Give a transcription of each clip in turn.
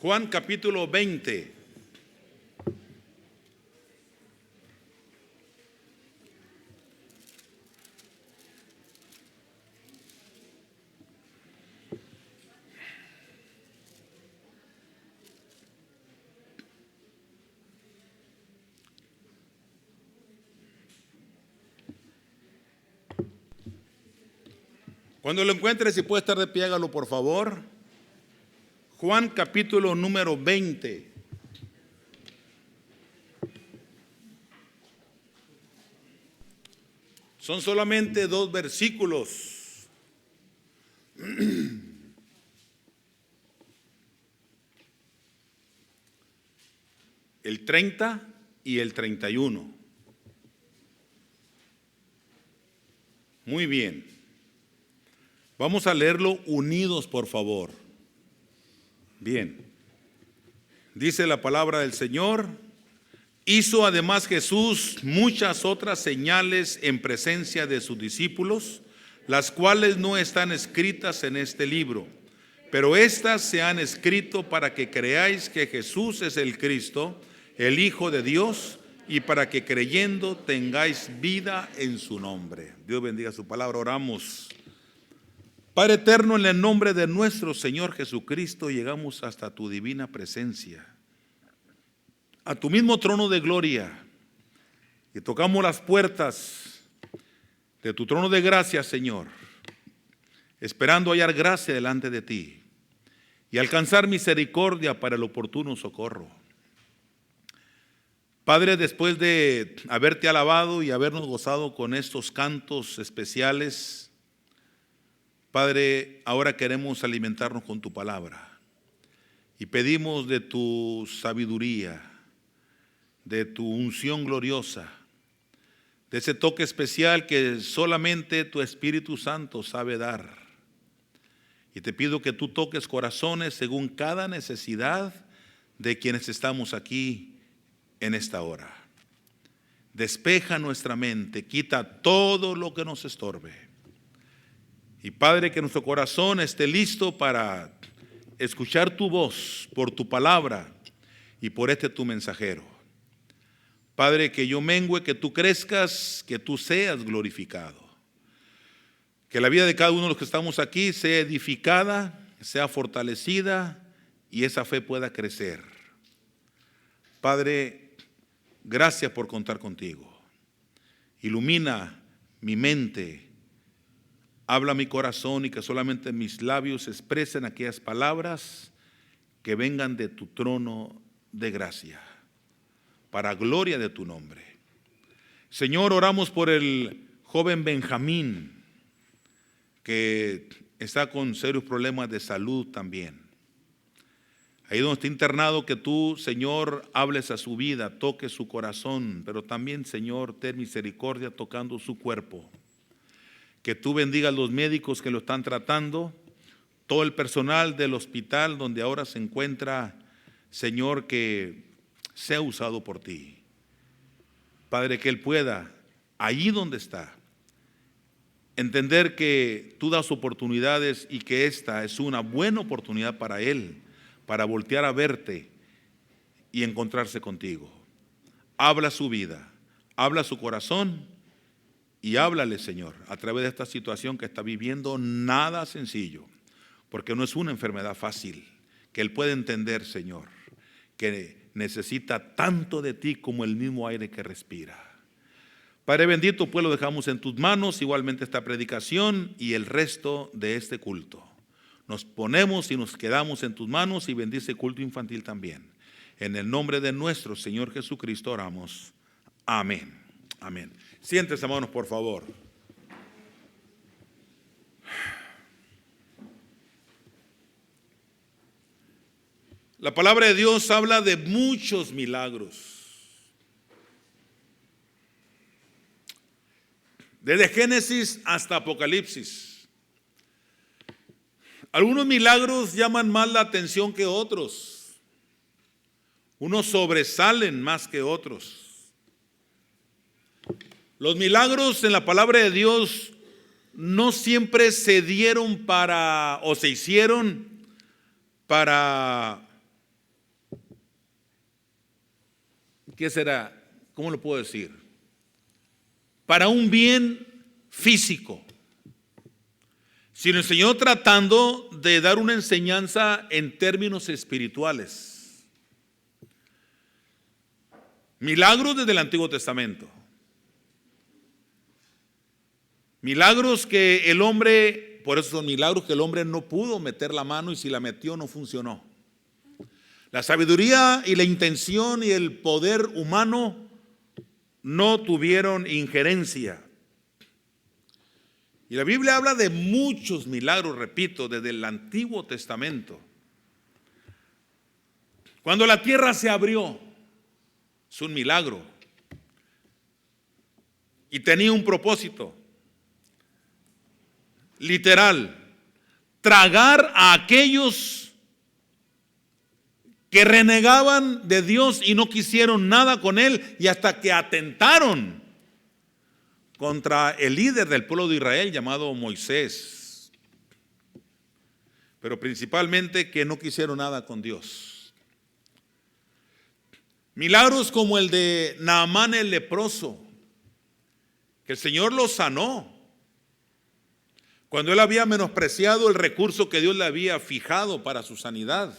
Juan capítulo 20. Cuando lo encuentres, si puede estar de pie, hágalo por favor. Juan capítulo número 20. Son solamente 2 versículos. El 30 y el 31. Muy bien. Vamos a leerlo unidos, por favor. Bien. Dice la palabra del Señor: hizo además Jesús muchas otras señales en presencia de sus discípulos, las cuales no están escritas en este libro, pero estas se han escrito para que creáis que Jesús es el Cristo, el Hijo de Dios, y para que creyendo tengáis vida en su nombre. Dios bendiga su palabra. Oramos. Padre eterno, en el nombre de nuestro Señor Jesucristo, llegamos hasta tu divina presencia, a tu mismo trono de gloria, y tocamos las puertas de tu trono de gracia, Señor, esperando hallar gracia delante de ti y alcanzar misericordia para el oportuno socorro. Padre, después de haberte alabado y habernos gozado con estos cantos especiales, Padre, ahora queremos alimentarnos con tu palabra y pedimos de tu sabiduría, de tu unción gloriosa, de ese toque especial que solamente tu Espíritu Santo sabe dar. Y te pido que tú toques corazones según cada necesidad de quienes estamos aquí en esta hora. Despeja nuestra mente, quita todo lo que nos estorbe. Y Padre, que nuestro corazón esté listo para escuchar tu voz por tu palabra y por tu mensajero. Padre, que yo mengüe, que tú crezcas, que tú seas glorificado. Que la vida de cada uno de los que estamos aquí sea edificada, sea fortalecida y esa fe pueda crecer. Padre, gracias por contar contigo. Ilumina mi mente. Habla mi corazón y que solamente mis labios expresen aquellas palabras que vengan de tu trono de gracia, para gloria de tu nombre. Señor, oramos por el joven Benjamín, que está con serios problemas de salud también. Ahí donde está internado, que tú, Señor, hables a su vida, toques su corazón, pero también, Señor, ten misericordia tocando su cuerpo. Que tú bendigas a los médicos que lo están tratando, todo el personal del hospital donde ahora se encuentra, Señor, que sea usado por ti. Padre, que él pueda, allí donde está, entender que tú das oportunidades y que esta es una buena oportunidad para él, para voltear a verte y encontrarse contigo. Habla su vida, habla su corazón. Y háblale, Señor, a través de esta situación que está viviendo, nada sencillo, porque no es una enfermedad fácil, que Él puede entender, Señor, que necesita tanto de ti como el mismo aire que respira. Padre bendito, pues lo dejamos en tus manos, igualmente esta predicación y el resto de este culto. Nos ponemos y nos quedamos en tus manos y bendice el culto infantil también. En el nombre de nuestro Señor Jesucristo oramos. Amén. Amén. Siéntese, hermanos, por favor. La palabra de Dios habla de muchos milagros. Desde Génesis hasta Apocalipsis. Algunos milagros llaman más la atención que otros. Unos sobresalen más que otros. Los milagros en la palabra de Dios no siempre se dieron o se hicieron para ¿qué será? ¿Cómo lo puedo decir? Para un bien físico, sino el Señor tratando de dar una enseñanza en términos espirituales. Milagros desde el Antiguo Testamento. Milagros que el hombre, por eso son milagros que el hombre no pudo meter la mano, y si la metió no funcionó. La sabiduría y la intención y el poder humano no tuvieron injerencia. Y la Biblia habla de muchos milagros, repito, desde el Antiguo Testamento. Cuando la tierra se abrió, es un milagro. Y tenía un propósito. Literal, tragar a aquellos que renegaban de Dios y no quisieron nada con Él, y hasta que atentaron contra el líder del pueblo de Israel llamado Moisés, pero principalmente que no quisieron nada con Dios. Milagros como el de Naamán el leproso, que el Señor lo sanó cuando él había menospreciado el recurso que Dios le había fijado para su sanidad.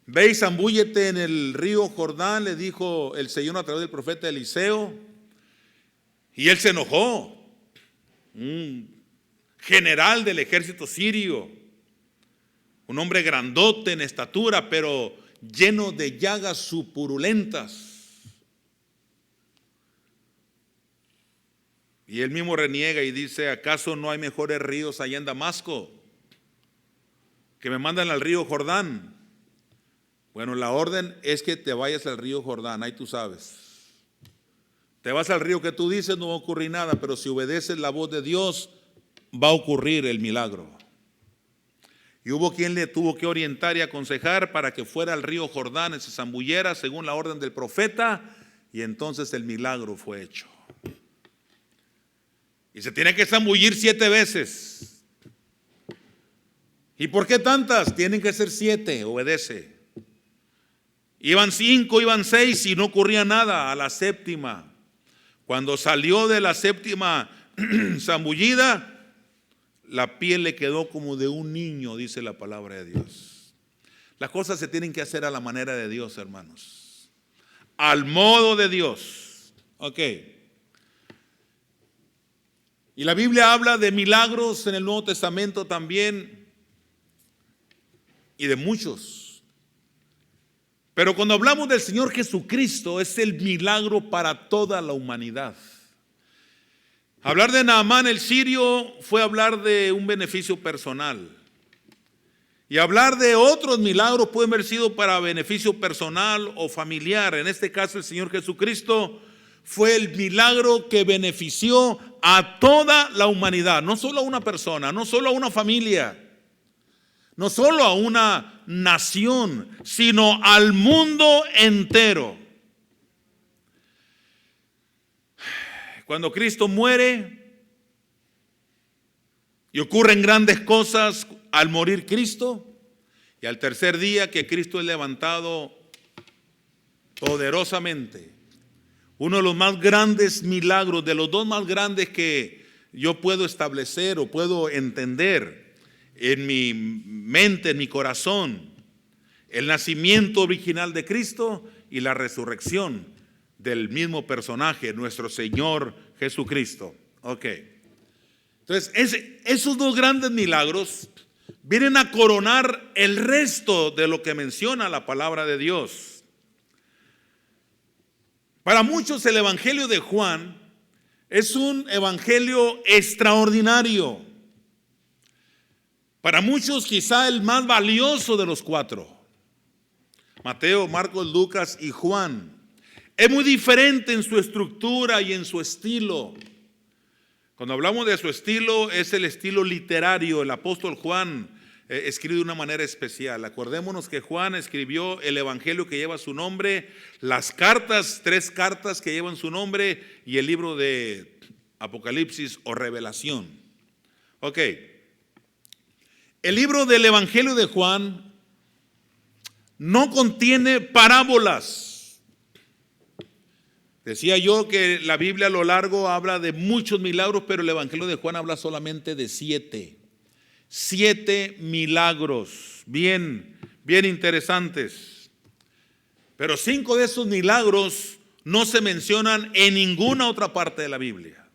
Ve y zambúllete en el río Jordán, le dijo el Señor a través del profeta Eliseo, y él se enojó. Un general del ejército sirio, un hombre grandote en estatura, pero lleno de llagas supurulentas. Y él mismo reniega y dice: ¿acaso no hay mejores ríos allá en Damasco que me mandan al río Jordán? Bueno, la orden es que te vayas al río Jordán, ahí tú sabes. Te vas al río que tú dices, no va a ocurrir nada, pero si obedeces la voz de Dios, va a ocurrir el milagro. Y hubo quien le tuvo que orientar y aconsejar para que fuera al río Jordán y se zambullera según la orden del profeta, y entonces el milagro fue hecho. Y se tiene que zambullir 7 veces. ¿Y por qué tantas? Tienen que ser 7, obedece. Iban 5, iban 6 y no ocurría nada. A la 7ª, cuando salió de la 7ª zambullida, la piel le quedó como de un niño, dice la palabra de Dios. Las cosas se tienen que hacer a la manera de Dios, hermanos. Al modo de Dios. Ok. Y la Biblia habla de milagros en el Nuevo Testamento también, y de muchos. Pero cuando hablamos del Señor Jesucristo, es el milagro para toda la humanidad. Hablar de Naamán el sirio fue hablar de un beneficio personal. Y hablar de otros milagros pueden haber sido para beneficio personal o familiar. En este caso, el Señor Jesucristo fue el milagro que benefició a toda la humanidad, no solo a una persona, no solo a una familia, no solo a una nación, sino al mundo entero. Cuando Cristo muere y ocurren grandes cosas al morir Cristo, y al tercer día que Cristo es levantado poderosamente, uno de los más grandes milagros, de los 2 más grandes que yo puedo establecer o puedo entender en mi mente, en mi corazón: el nacimiento original de Cristo y la resurrección del mismo personaje, nuestro Señor Jesucristo. Ok. Entonces, esos 2 grandes milagros vienen a coronar el resto de lo que menciona la palabra de Dios. Para muchos el evangelio de Juan es un evangelio extraordinario. Para muchos quizá el más valioso de los 4. Mateo, Marcos, Lucas y Juan. Es muy diferente en su estructura y en su estilo. Cuando hablamos de su estilo, es el estilo literario. El apóstol Juan escribe de una manera especial. Acordémonos que Juan escribió el evangelio que lleva su nombre, las cartas, 3 cartas que llevan su nombre, y el libro de Apocalipsis o Revelación. Ok. El libro del evangelio de Juan no contiene parábolas. Decía yo que la Biblia a lo largo habla de muchos milagros, pero el Evangelio de Juan habla solamente de 7. 7 milagros, bien interesantes. Pero 5 de esos milagros no se mencionan en ninguna otra parte de la Biblia.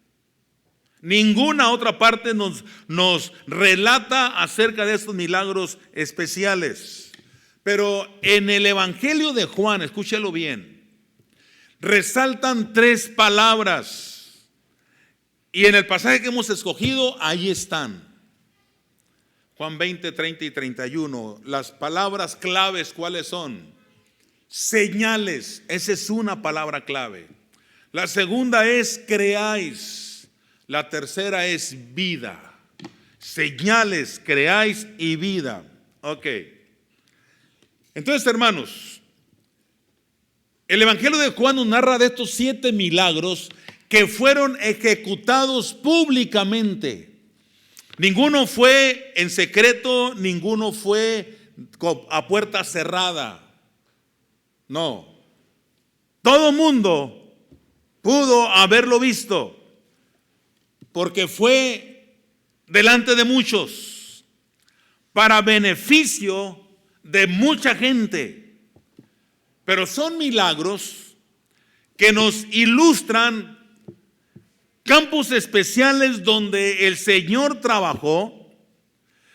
Ninguna otra parte nos relata acerca de estos milagros especiales. Pero en el Evangelio de Juan, escúchelo bien, resaltan 3 palabras. Y en el pasaje que hemos escogido, ahí están. Juan 20, 30 y 31. Las palabras claves, ¿cuáles son? Señales, esa es una palabra clave. La segunda es creáis. La tercera es vida. Señales, creáis y vida. Ok. Entonces, hermanos, el Evangelio de Juan nos narra de estos 7 milagros que fueron ejecutados públicamente. Ninguno fue en secreto, ninguno fue a puerta cerrada. No. Todo mundo pudo haberlo visto, porque fue delante de muchos, para beneficio de mucha gente. Pero son milagros que nos ilustran campos especiales donde el Señor trabajó,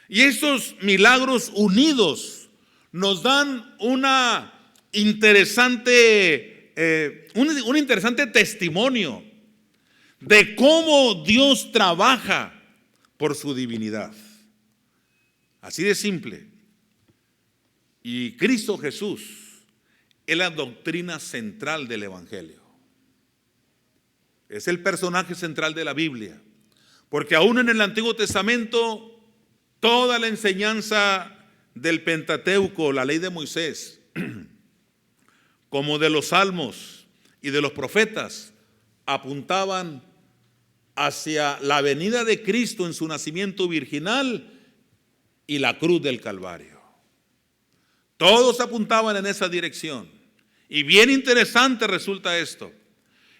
y estos milagros unidos nos dan un interesante testimonio de cómo Dios trabaja por su divinidad. Así de simple. Y Cristo Jesús es la doctrina central del Evangelio. Es el personaje central de la Biblia. Porque aún en el Antiguo Testamento, toda la enseñanza del Pentateuco, la ley de Moisés, como de los salmos y de los profetas, apuntaban hacia la venida de Cristo en su nacimiento virginal y la cruz del Calvario. Todos apuntaban en esa dirección. Y bien interesante resulta esto.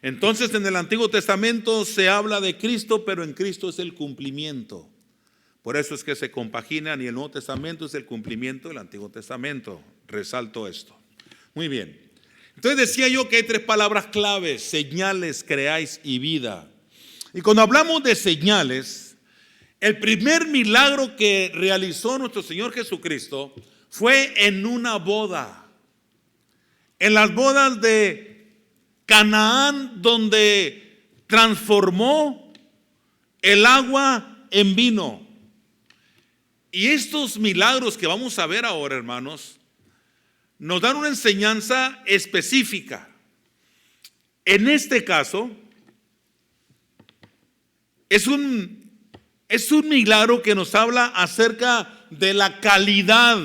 Entonces, en el Antiguo Testamento se habla de Cristo, pero en Cristo es el cumplimiento. Por eso es que se compaginan, y el Nuevo Testamento es el cumplimiento del Antiguo Testamento. Resalto esto. Muy bien. Entonces decía yo que hay 3 palabras claves: señales, creáis y vida. Y cuando hablamos de señales, el primer milagro que realizó nuestro Señor Jesucristo fue en una boda. En las bodas de Canaán, donde transformó el agua en vino. Y estos milagros que vamos a ver ahora, hermanos, nos dan una enseñanza específica. En este caso, es un milagro que nos habla acerca de la calidad.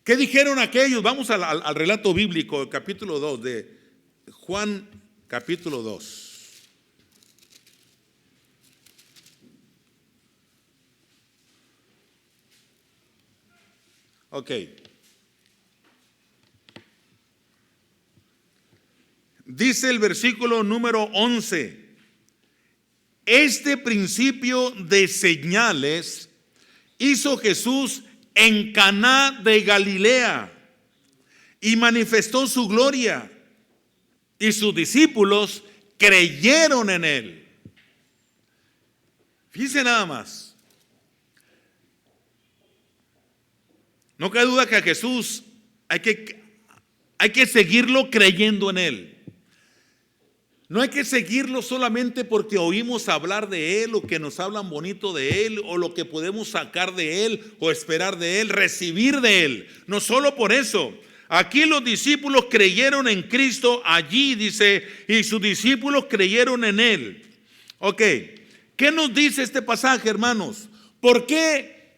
¿Qué dijeron aquellos? Vamos al relato bíblico, el capítulo 2 de Juan, capítulo 2. Ok. Dice el versículo número 11: este principio de señales hizo Jesús en Caná de Galilea y manifestó su gloria, y sus discípulos creyeron en él. Fíjense nada más. No cabe duda que a Jesús hay que seguirlo creyendo en él. No hay que seguirlo solamente porque oímos hablar de él, o que nos hablan bonito de él, o lo que podemos sacar de él o esperar de él, recibir de él. No solo por eso. Aquí los discípulos creyeron en Cristo, allí dice, y sus discípulos creyeron en él. Ok, ¿qué nos dice este pasaje, hermanos? ¿Por qué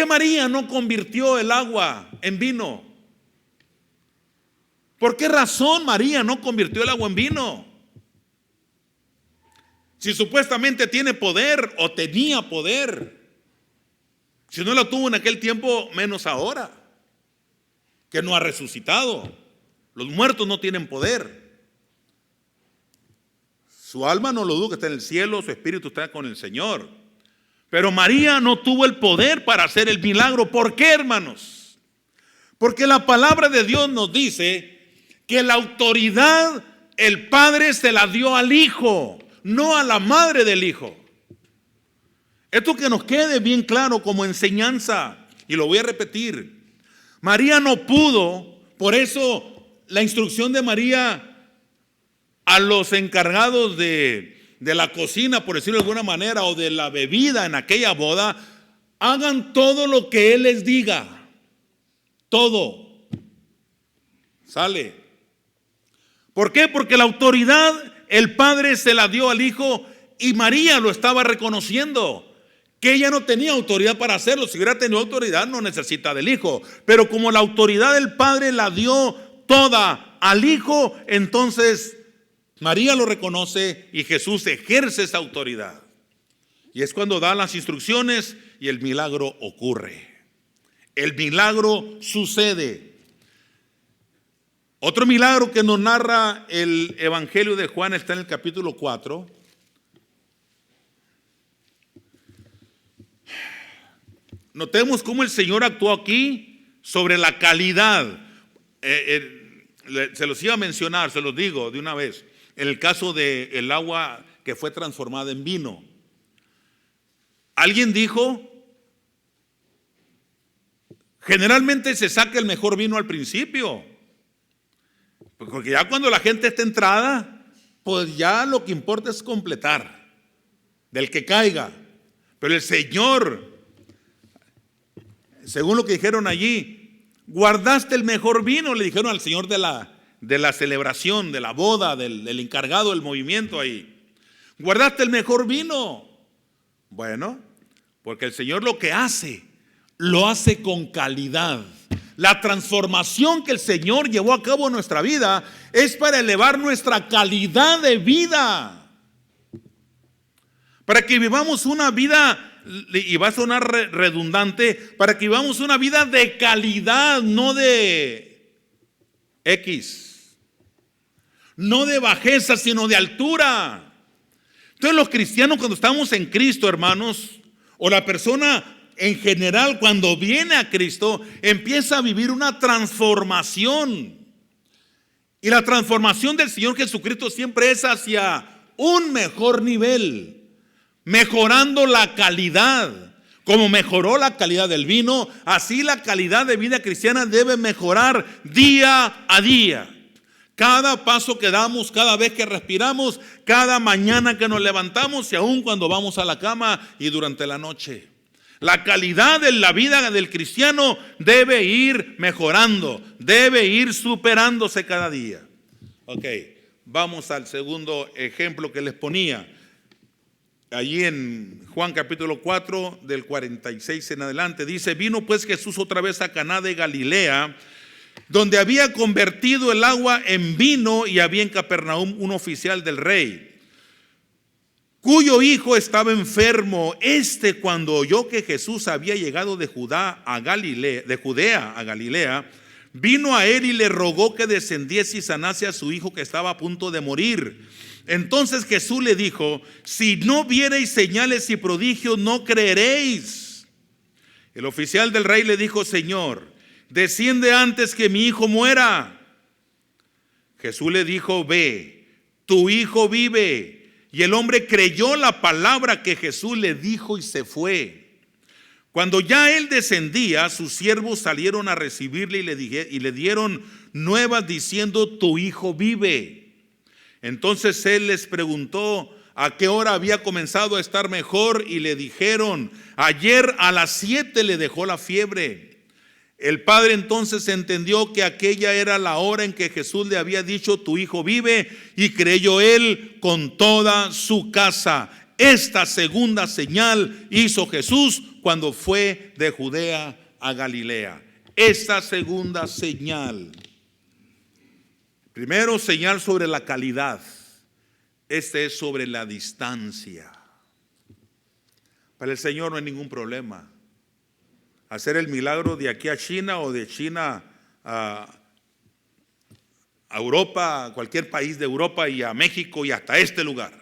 María no convirtió el agua en vino? ¿Por qué razón María no convirtió el agua en vino? Si supuestamente tiene poder, o tenía poder. Si no lo tuvo en aquel tiempo, menos ahora, que no ha resucitado. Los muertos no tienen poder. Su alma no lo duda, está en el cielo, su espíritu está con el Señor. Pero María no tuvo el poder para hacer el milagro. ¿Por qué, hermanos? Porque la palabra de Dios nos dice que la autoridad el Padre se la dio al Hijo, no a la madre del Hijo. Esto que nos quede bien claro como enseñanza, y lo voy a repetir. María no pudo, por eso la instrucción de María a los encargados de la cocina, por decirlo de alguna manera, o de la bebida en aquella boda: hagan todo lo que Él les diga. Todo. Sale. ¿Por qué? Porque la autoridad el Padre se la dio al Hijo, y María lo estaba reconociendo, que ella no tenía autoridad para hacerlo. Si hubiera tenido autoridad, no necesita del Hijo. Pero como la autoridad del Padre la dio toda al Hijo, entonces María lo reconoce y Jesús ejerce esa autoridad. Y es cuando da las instrucciones y el milagro ocurre. El milagro sucede. Otro milagro que nos narra el Evangelio de Juan está en el capítulo 4. Notemos cómo el Señor actuó aquí sobre la calidad. Se los iba a mencionar, se los digo de una vez. En el caso del agua que fue transformada en vino. Alguien dijo: generalmente se saca el mejor vino al principio, porque ya cuando la gente está entrada, pues ya lo que importa es completar del que caiga. Pero el Señor, según lo que dijeron allí, guardaste el mejor vino, le dijeron al Señor de la celebración, de la boda, del encargado del movimiento ahí. Guardaste el mejor vino. Bueno, porque el Señor lo que hace, lo hace con calidad. La transformación que el Señor llevó a cabo en nuestra vida es para elevar nuestra calidad de vida, para que vivamos una vida, y va a sonar redundante, para que vivamos una vida de calidad, no de X, no de bajeza, sino de altura. Entonces los cristianos, cuando estamos en Cristo, hermanos, o la persona en general, cuando viene a Cristo, empieza a vivir una transformación. Y la transformación del Señor Jesucristo siempre es hacia un mejor nivel, mejorando la calidad. Como mejoró la calidad del vino, así la calidad de vida cristiana debe mejorar día a día. Cada paso que damos, cada vez que respiramos, cada mañana que nos levantamos, y aún cuando vamos a la cama y durante la noche. La calidad de la vida del cristiano debe ir mejorando, debe ir superándose cada día. Ok, vamos al segundo ejemplo que les ponía. Allí en Juan capítulo 4, del 46 en adelante, dice: vino pues Jesús otra vez a Caná de Galilea, donde había convertido el agua en vino, y había en Capernaum un oficial del rey, cuyo hijo estaba enfermo. Cuando oyó que Jesús había llegado de Judea a Galilea, vino a él y le rogó que descendiese y sanase a su hijo, que estaba a punto de morir. Entonces Jesús le dijo: si no viereis señales y prodigios, no creeréis. El oficial del rey le dijo: Señor, desciende antes que mi hijo muera. Jesús le dijo: ve, tu hijo vive. Y el hombre creyó la palabra que Jesús le dijo y se fue. Cuando ya él descendía, sus siervos salieron a recibirle y le dieron nuevas diciendo: tu hijo vive. Entonces él les preguntó a qué hora había comenzado a estar mejor, y le dijeron: ayer a las 7 le dejó la fiebre. El padre entonces entendió que aquella era la hora en que Jesús le había dicho: tu hijo vive, y creyó él con toda su casa. Esta segunda señal hizo Jesús cuando fue de Judea a Galilea. Esta segunda señal. Primero, señal sobre la calidad. Este es sobre la distancia. Para el Señor no hay ningún problema hacer el milagro de aquí a China, o de China a Europa, a cualquier país de Europa, y a México, y hasta este lugar.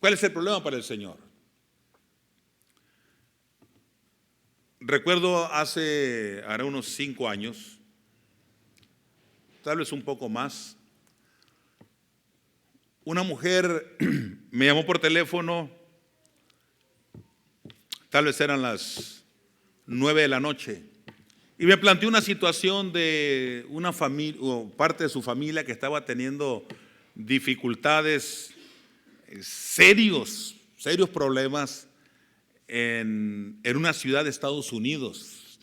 ¿Cuál es el problema para el Señor? Recuerdo hará unos 5 años, tal vez un poco más, una mujer me llamó por teléfono, tal vez eran las 9 de la noche, y me planteó una situación de una familia o parte de su familia que estaba teniendo dificultades, serios problemas en una ciudad de Estados Unidos.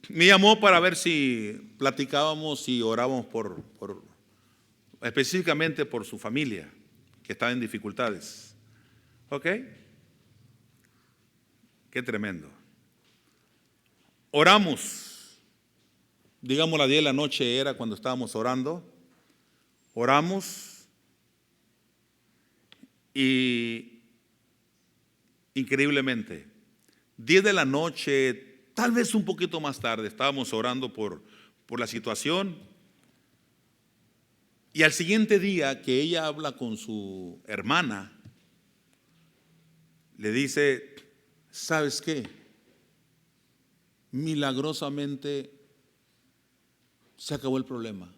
Me llamó para ver si platicábamos y orábamos específicamente por su familia que estaba en dificultades. ¿Ok? Qué tremendo. Oramos, digamos las 10 de la noche era cuando estábamos orando. Oramos y increíblemente, 10 de la noche, tal vez un poquito más tarde, estábamos orando por la situación. Y al siguiente día que ella habla con su hermana, le dice, ¿sabes qué? Milagrosamente se acabó el problema,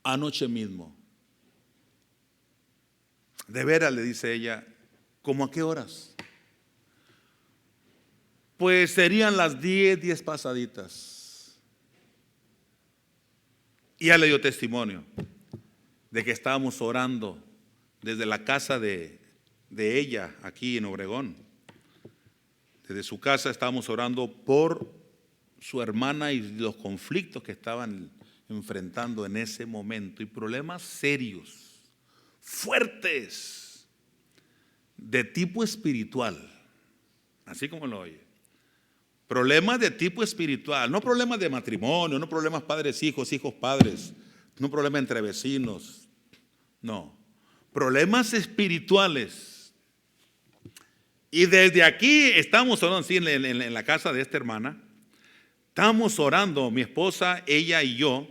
anoche mismo. De veras, le dice ella, ¿cómo a qué horas? Pues serían las 10 pasaditas. Y ella le dio testimonio de que estábamos orando desde la casa de ella aquí en Obregón. Desde su casa estábamos orando por su hermana y los conflictos que estaban enfrentando en ese momento y problemas serios, fuertes, de tipo espiritual, así como lo oye. Problemas de tipo espiritual, no problemas de matrimonio, no problemas padres-hijos, hijos-padres, no problemas entre vecinos, no, problemas espirituales. Y desde aquí estamos orando, sí, en la casa de esta hermana, estamos orando, mi esposa, ella y yo,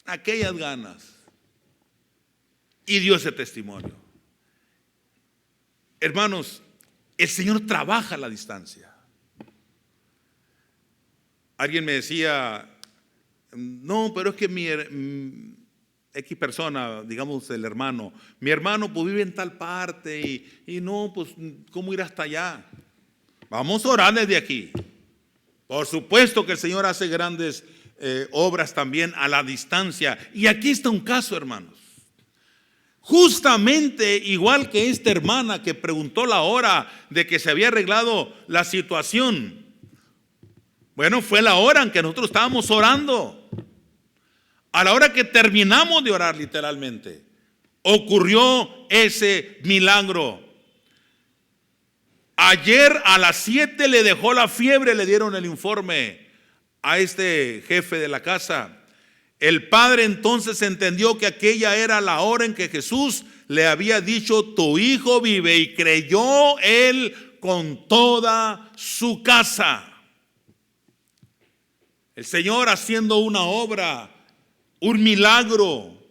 aquellas ganas, y dio ese testimonio. Hermanos, el Señor trabaja a la distancia. Alguien me decía, no, pero es que X persona, digamos el hermano, mi hermano pues vive en tal parte y no, pues ¿cómo ir hasta allá? Vamos a orar desde aquí. Por supuesto que el Señor hace grandes obras también a la distancia. Y aquí está un caso, hermanos. Justamente igual que esta hermana que preguntó la hora de que se había arreglado la situación. Bueno, fue la hora en que nosotros estábamos orando. A la hora que terminamos de orar literalmente, ocurrió ese milagro. Ayer a las 7 le dejó la fiebre, le dieron el informe a este jefe de la casa. El padre entonces entendió que aquella era la hora en que Jesús le había dicho, tu hijo vive, y creyó él con toda su casa. El Señor haciendo una obra, un milagro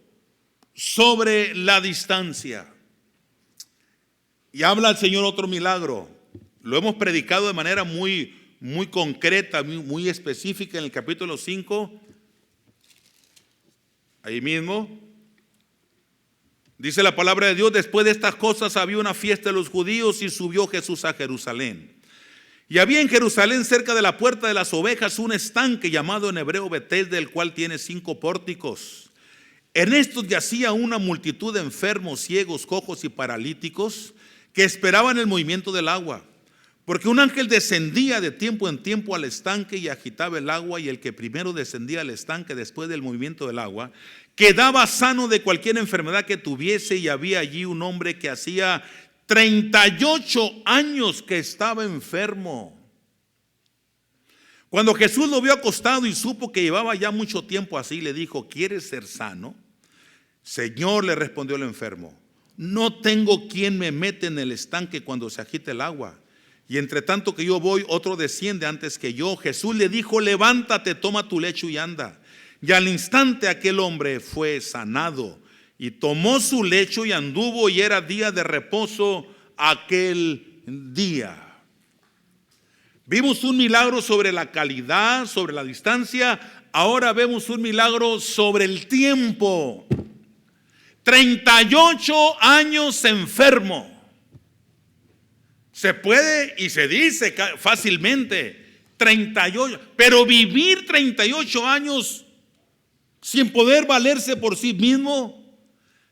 sobre la distancia. Y habla el Señor otro milagro. Lo hemos predicado de manera muy concreta, muy específica en el capítulo 5. Ahí mismo dice la palabra de Dios, después de estas cosas había una fiesta de los judíos y subió Jesús a Jerusalén. Y había en Jerusalén cerca de la puerta de las ovejas un estanque llamado en hebreo Betesda, del cual tiene 5 pórticos. En estos yacía una multitud de enfermos, ciegos, cojos y paralíticos que esperaban el movimiento del agua. Porque un ángel descendía de tiempo en tiempo al estanque y agitaba el agua, y el que primero descendía al estanque después del movimiento del agua quedaba sano de cualquier enfermedad que tuviese. Y había allí un hombre que hacía 38 años que estaba enfermo. Cuando Jesús lo vio acostado y supo que llevaba ya mucho tiempo así, le dijo, ¿quieres ser sano? Señor, le respondió el enfermo, no tengo quien me mete en el estanque cuando se agita el agua. Y entre tanto que yo voy, otro desciende antes que yo. Jesús le dijo, levántate, toma tu lecho y anda. Y al instante aquel hombre fue sanado y tomó su lecho y anduvo, y era día de reposo aquel día. Vimos un milagro sobre la calidad, sobre la distancia. Ahora vemos un milagro sobre el tiempo. 38 años enfermo. Se puede y se dice fácilmente 38, pero vivir 38 años sin poder valerse por sí mismo,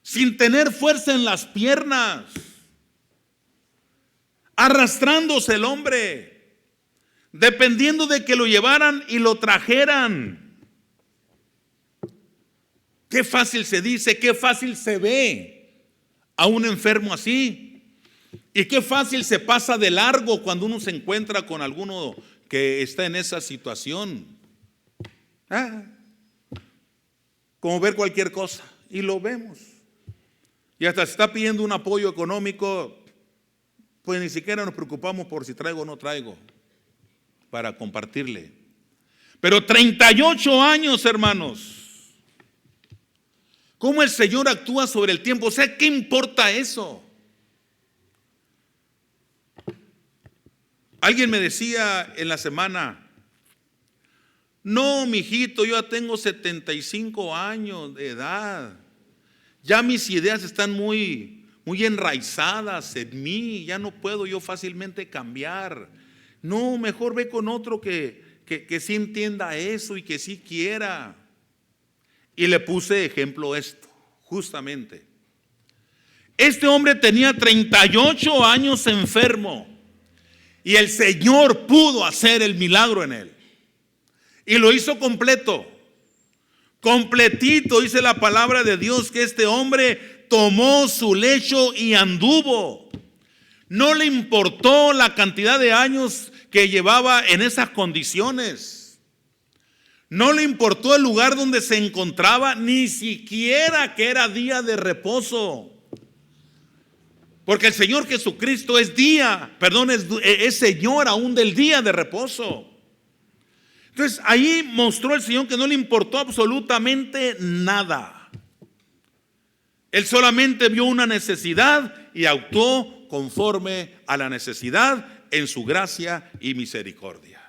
sin tener fuerza en las piernas, arrastrándose el hombre, dependiendo de que lo llevaran y lo trajeran. Qué fácil se dice, qué fácil se ve a un enfermo así. Y qué fácil se pasa de largo cuando uno se encuentra con alguno que está en esa situación. Como ver cualquier cosa, y lo vemos. Y hasta se está pidiendo un apoyo económico, pues ni siquiera nos preocupamos por si traigo o no traigo para compartirle. Pero 38 años, hermanos. ¿Cómo el Señor actúa sobre el tiempo? O sea, ¿qué importa eso? Alguien me decía en la semana: no, mijito, yo ya tengo 75 años de edad. Ya mis ideas están muy enraizadas en mí. Ya no puedo yo fácilmente cambiar. No, mejor ve con otro que sí entienda eso y que sí quiera. Y le puse ejemplo esto, justamente. Este hombre tenía 38 años enfermo. Y el Señor pudo hacer el milagro en él. Y lo hizo completo. Completito, dice la palabra de Dios, que este hombre tomó su lecho y anduvo. No le importó la cantidad de años que llevaba en esas condiciones. No le importó el lugar donde se encontraba, ni siquiera que era día de reposo. Porque el Señor Jesucristo es Señor aún del día de reposo. Entonces ahí mostró el Señor que no le importó absolutamente nada. Él solamente vio una necesidad y actuó conforme a la necesidad en su gracia y misericordia.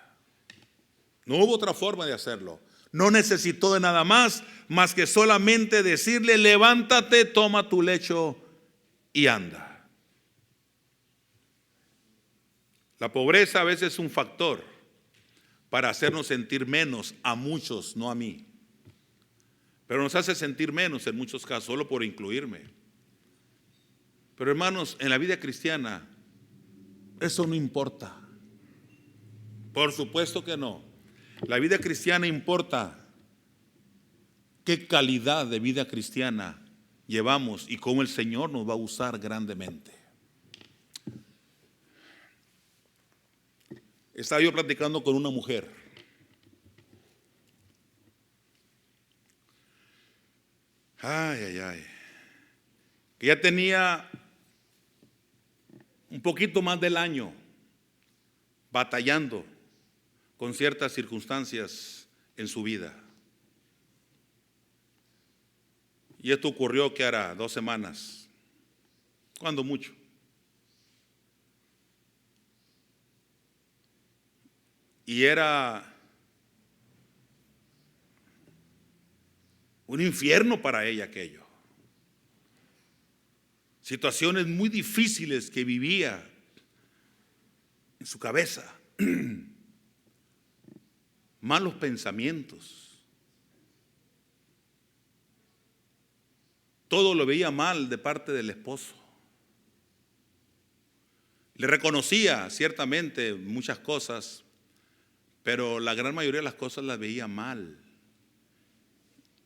No hubo otra forma de hacerlo. No necesitó de nada más que solamente decirle: levántate, toma tu lecho y anda. La pobreza a veces es un factor para hacernos sentir menos a muchos, no a mí. Pero nos hace sentir menos en muchos casos, solo por incluirme. Pero hermanos, en la vida cristiana eso no importa. Por supuesto que no. La vida cristiana importa qué calidad de vida cristiana llevamos y cómo el Señor nos va a usar grandemente. Estaba yo platicando con una mujer. Que ya tenía un poquito más del año batallando con ciertas circunstancias en su vida. Y esto ocurrió, que hará 2 semanas, cuando mucho. Y era un infierno para ella aquello. Situaciones muy difíciles que vivía en su cabeza. Malos pensamientos. Todo lo veía mal de parte del esposo. Le reconocía ciertamente muchas cosas, pero la gran mayoría de las cosas las veía mal.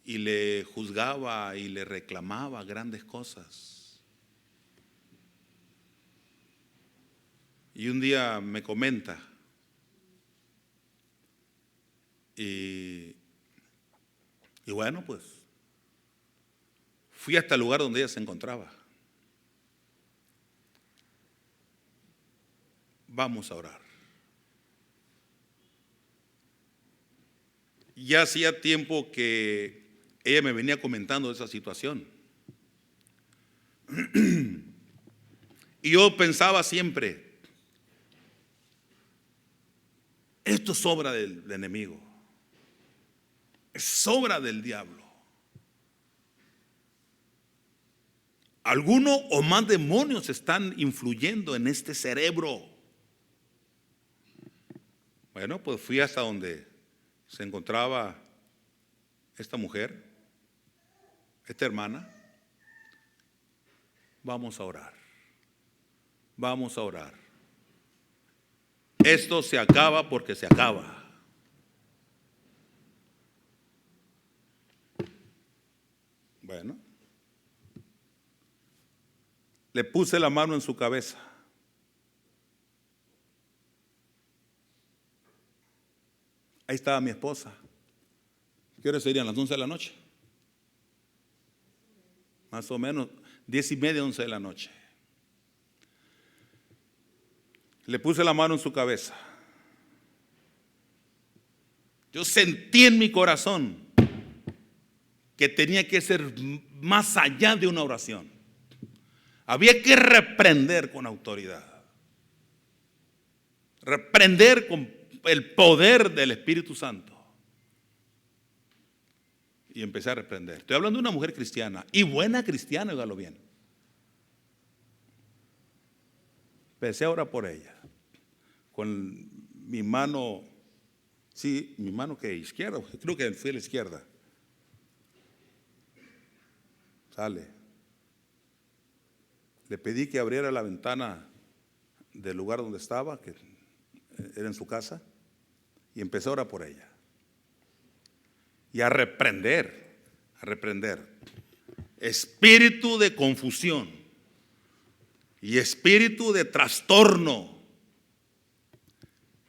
Y le juzgaba y le reclamaba grandes cosas. Y un día me comenta, y bueno, pues fui hasta el lugar donde ella se encontraba. Vamos a orar. Ya hacía tiempo que ella me venía comentando esa situación. Y yo pensaba siempre, esto es obra del enemigo, es obra del diablo. Alguno o más demonios están influyendo en este cerebro. Bueno, pues fui hasta donde se encontraba esta mujer, esta hermana. Vamos a orar. Vamos a orar. Esto se acaba porque se acaba. Bueno, le puse la mano en su cabeza. Ahí estaba mi esposa. ¿Qué hora serían? ¿Las 11 de la noche? Más o menos 10:30, 11 de la noche. Le puse la mano en su cabeza. Yo sentí en mi corazón que tenía que ser más allá de una oración. Había que reprender con autoridad. Reprender con el poder del Espíritu Santo. Y empecé a reprender. Estoy hablando de una mujer cristiana, y buena cristiana, óigalo bien. Empecé a orar por ella. Con mi mano, sí, mi mano que izquierda, creo que fue la izquierda. Sale. Le pedí que abriera la ventana del lugar donde estaba, que era en su casa, y empecé a orar por ella. Y a reprender espíritu de confusión y espíritu de trastorno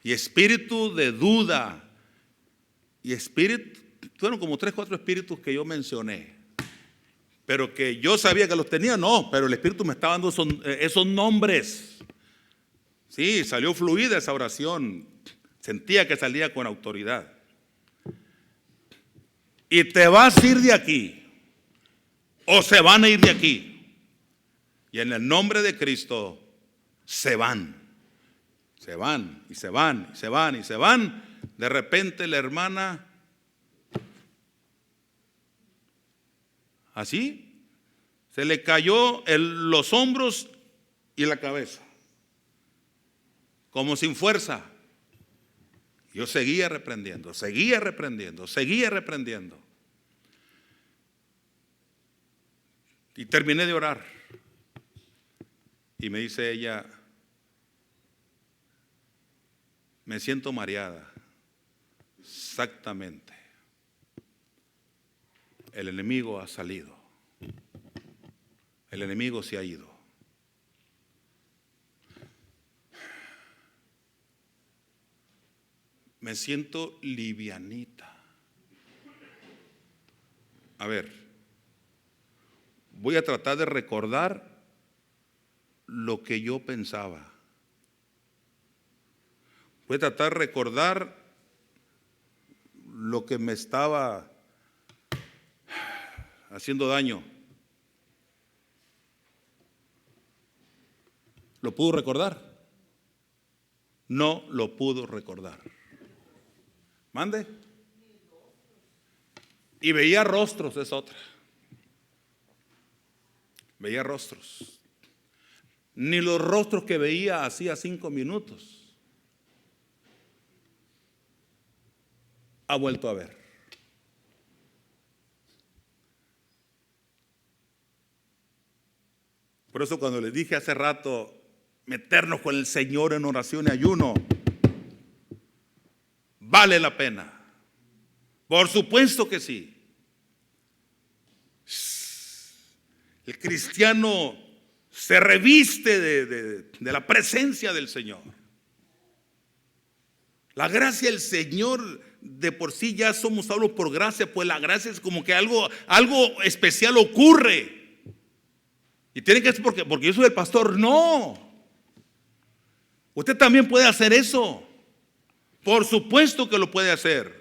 y espíritu de duda y espíritu, fueron como 3, 4 espíritus que yo mencioné, pero que yo sabía que los tenía, no, pero el Espíritu me estaba dando esos nombres. Sí, salió fluida esa oración, sentía que salía con autoridad. Y te vas a ir de aquí, o se van a ir de aquí, y en el nombre de Cristo se van, se van, y se van, y se van, y se van. De repente la hermana, así, se le cayó los hombros y la cabeza, como sin fuerza. Yo seguía reprendiendo, seguía reprendiendo, seguía reprendiendo. Y terminé de orar. Y me dice ella, me siento mareada. Exactamente. El enemigo ha salido. El enemigo se ha ido. Me siento livianita. A ver, voy a tratar de recordar lo que yo pensaba. Voy a tratar de recordar lo que me estaba haciendo daño. ¿Lo pudo recordar? No lo pudo recordar. Mande. Y veía rostros, es otra. Veía rostros. Ni los rostros que veía hacía 5 minutos ha vuelto a ver. Por eso cuando les dije hace rato, meternos con el Señor en oración y ayuno, vale la pena. Por supuesto que sí. El cristiano se reviste de la presencia del Señor. La gracia del Señor, de por sí ya somos salvos por gracia, pues la gracia es como que algo especial ocurre. Y tiene que ser porque yo soy el pastor. No. Usted también puede hacer eso. Por supuesto que lo puede hacer.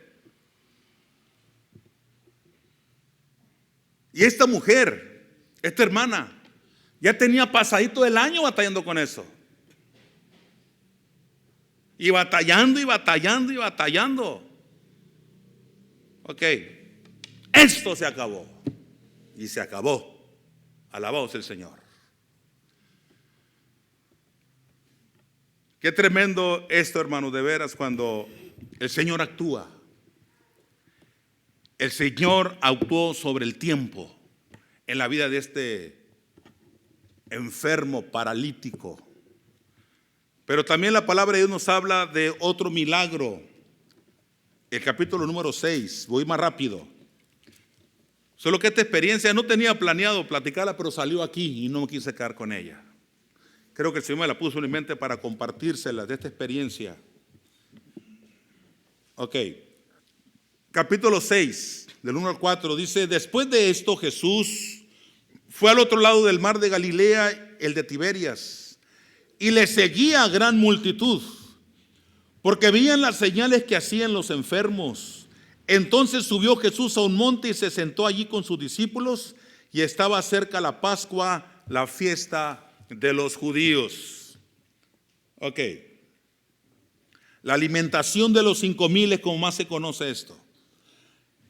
Y esta mujer, esta hermana, Ya tenía pasadito el año batallando con eso. Y batallando y batallando y batallando. Ok, esto se acabó. Y se acabó. Alabado sea el Señor. Qué tremendo esto, hermanos, de veras, cuando el Señor actúa. El Señor actuó sobre el tiempo en la vida de este enfermo paralítico. Pero también la palabra de Dios nos habla de otro milagro. El capítulo número 6, voy más rápido. Solo que esta experiencia no tenía planeado platicarla, pero salió aquí y no me quise quedar con ella. Creo que el Señor me la puso en mi mente para compartírsela de esta experiencia. Ok. Capítulo 6, del 1 al 4, dice: después de esto Jesús fue al otro lado del mar de Galilea, el de Tiberias, y le seguía gran multitud, porque veían las señales que hacían los enfermos. Entonces subió Jesús a un monte y se sentó allí con sus discípulos, y estaba cerca la Pascua, la fiesta de los judíos. Ok. La alimentación de los 5,000 es como más se conoce esto.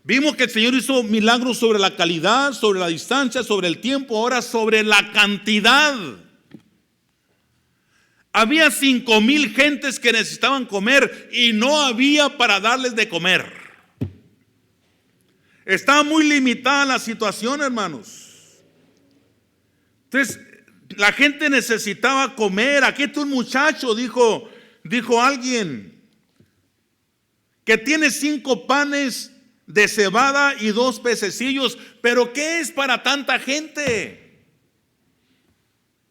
Vimos que el Señor hizo milagros sobre la calidad, sobre la distancia, sobre el tiempo, ahora sobre la cantidad. Había 5,000 gentes que necesitaban comer y no había para darles de comer. Estaba muy limitada la situación, hermanos. Entonces, la gente necesitaba comer. Aquí está un muchacho, dijo alguien, que tiene 5 panes de cebada y 2 pececillos. Pero ¿qué es para tanta gente?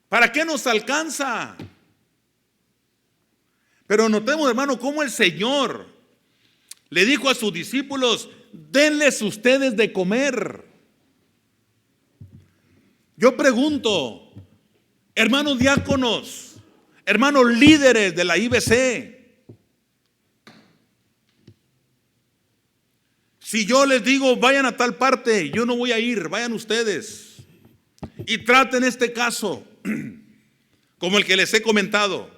¿Para qué nos alcanza? Pero notemos, hermano, cómo el Señor le dijo a sus discípulos: denles ustedes de comer. Yo pregunto, hermanos diáconos, hermanos líderes de la IBC, si yo les digo vayan a tal parte, yo no voy a ir, vayan ustedes y traten este caso como el que les he comentado.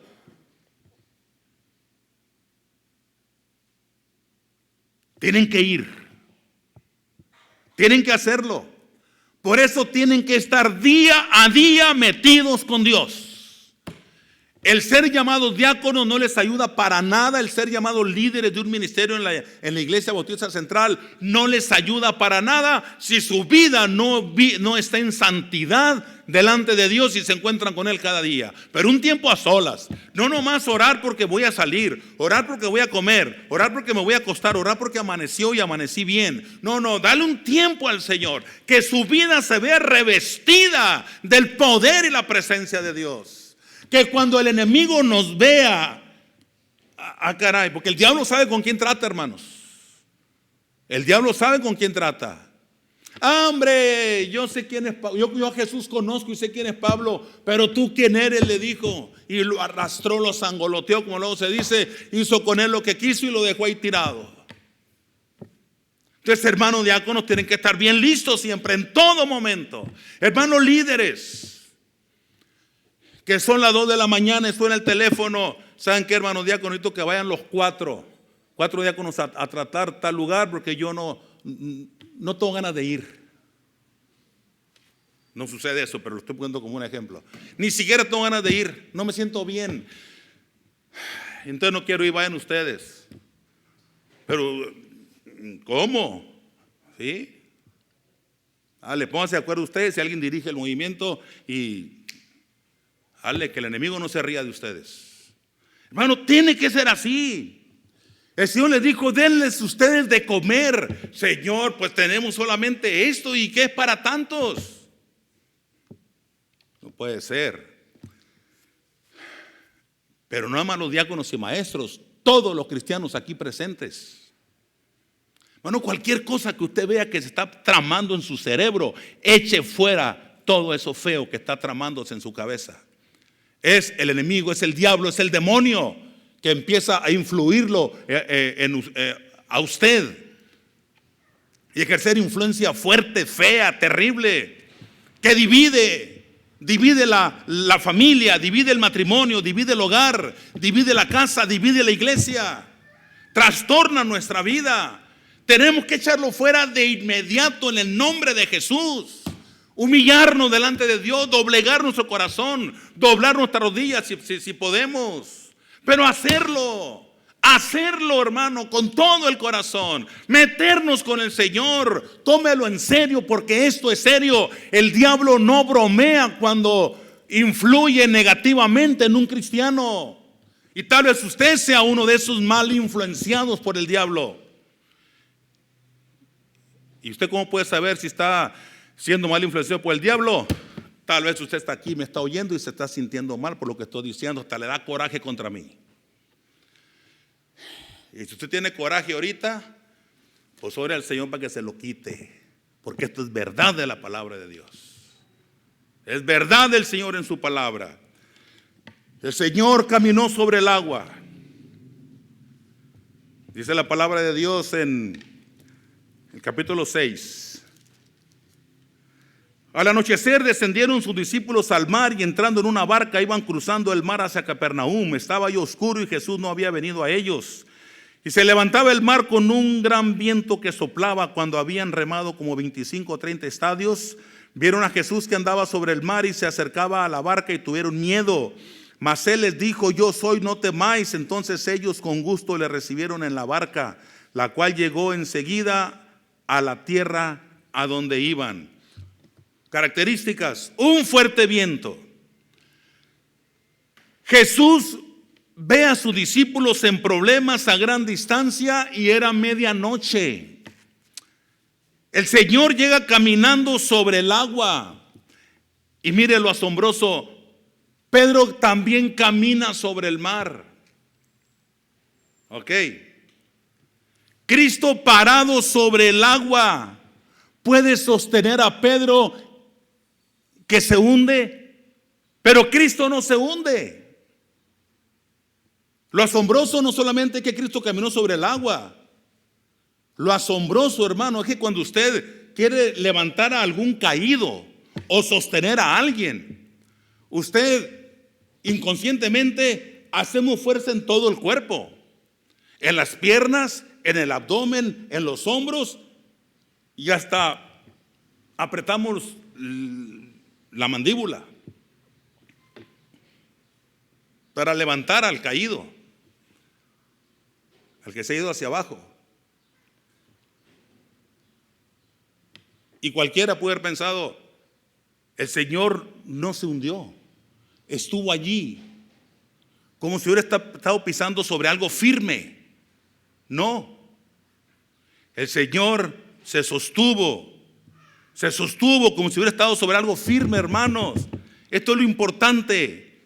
Tienen que ir, tienen que hacerlo. Por eso tienen que estar día a día metidos con Dios. El ser llamados diáconos no les ayuda para nada. El ser llamados líderes de un ministerio en la Iglesia Bautista Central no les ayuda para nada si su vida no está en santidad delante de Dios y se encuentran con Él cada día. Pero un tiempo a solas. No nomás orar porque voy a salir, orar porque voy a comer, orar porque me voy a acostar, orar porque amaneció y amanecí bien. No, dale un tiempo al Señor, que su vida se vea revestida del poder y la presencia de Dios. Que cuando el enemigo nos vea, caray, porque el diablo sabe con quién trata, hermanos. El diablo sabe con quién trata. Hombre, yo sé quién es Pablo. Yo a Jesús conozco y sé quién es Pablo. Pero tú quién eres, le dijo. Y lo arrastró, lo zangoloteó, como luego se dice. Hizo con él lo que quiso y lo dejó ahí tirado. Entonces, hermanos diáconos, tienen que estar bien listos siempre, en todo momento. Hermanos líderes, que son las 2 de la mañana y suena el teléfono. ¿Saben qué, hermanos diáconos? Necesito que vayan los 4 diáconos a tratar tal lugar, porque yo no tengo ganas de ir. No sucede eso, pero lo estoy poniendo como un ejemplo. Ni siquiera tengo ganas de ir, no me siento bien. Entonces no quiero ir, vayan ustedes. Pero, ¿cómo? ¿Sí? Dale, pónganse de acuerdo ustedes si alguien dirige el movimiento y dale, que el enemigo no se ría de ustedes. Hermano, tiene que ser así. El Señor les dijo: denles ustedes de comer. Señor, pues tenemos solamente esto, ¿y qué es para tantos? No puede ser. Pero no más los diáconos y maestros, todos los cristianos aquí presentes. Bueno, cualquier cosa que usted vea que se está tramando en su cerebro, eche fuera todo eso feo que está tramándose en su cabeza. Es el enemigo, es el diablo, es el demonio que empieza a influirlo a usted y ejercer influencia fuerte, fea, terrible, que divide, divide la familia, divide el matrimonio, divide el hogar, divide la casa, divide la iglesia, trastorna nuestra vida. Tenemos que echarlo fuera de inmediato en el nombre de Jesús. Humillarnos delante de Dios, doblegar nuestro corazón, doblar nuestras rodillas si podemos, pero hacerlo, hermano, con todo el corazón, meternos con el Señor. Tómelo en serio, porque esto es serio. El diablo no bromea cuando influye negativamente en un cristiano, y tal vez usted sea uno de esos mal influenciados por el diablo. ¿Y usted cómo puede saber si está siendo mal influenciado por el diablo? Tal vez usted está aquí, me está oyendo y se está sintiendo mal por lo que estoy diciendo, hasta le da coraje contra mí. Y si usted tiene coraje ahorita, pues ore al Señor para que se lo quite, porque esto es verdad de la palabra de Dios. Es verdad del Señor en su palabra. El Señor caminó sobre el agua. Dice la palabra de Dios en el capítulo 6. Al anochecer descendieron sus discípulos al mar, y entrando en una barca iban cruzando el mar hacia Capernaum. Estaba ya oscuro y Jesús no había venido a ellos. Y se levantaba el mar con un gran viento que soplaba. Cuando habían remado como 25 o 30 estadios, vieron a Jesús que andaba sobre el mar y se acercaba a la barca, y tuvieron miedo. Mas él les dijo: yo soy, no temáis. Entonces ellos con gusto le recibieron en la barca, la cual llegó enseguida a la tierra a donde iban. Características: un fuerte viento. Jesús ve a sus discípulos en problemas a gran distancia, y era medianoche. El Señor llega caminando sobre el agua, y mire lo asombroso: Pedro también camina sobre el mar. Ok. Cristo parado sobre el agua puede sostener a Pedro, que se hunde, pero Cristo no se hunde. Lo asombroso no solamente que Cristo caminó sobre el agua. Lo asombroso, hermano, es que cuando usted quiere levantar a algún caído o sostener a alguien, usted inconscientemente hacemos fuerza en todo el cuerpo, en las piernas, en el abdomen, en los hombros, y hasta apretamos la mandíbula para levantar al caído, al que se ha ido hacia abajo. Y cualquiera puede haber pensado: el Señor no se hundió, estuvo allí, como si hubiera estado pisando sobre algo firme. No, el Señor se sostuvo como si hubiera estado sobre algo firme, hermanos. Esto es lo importante.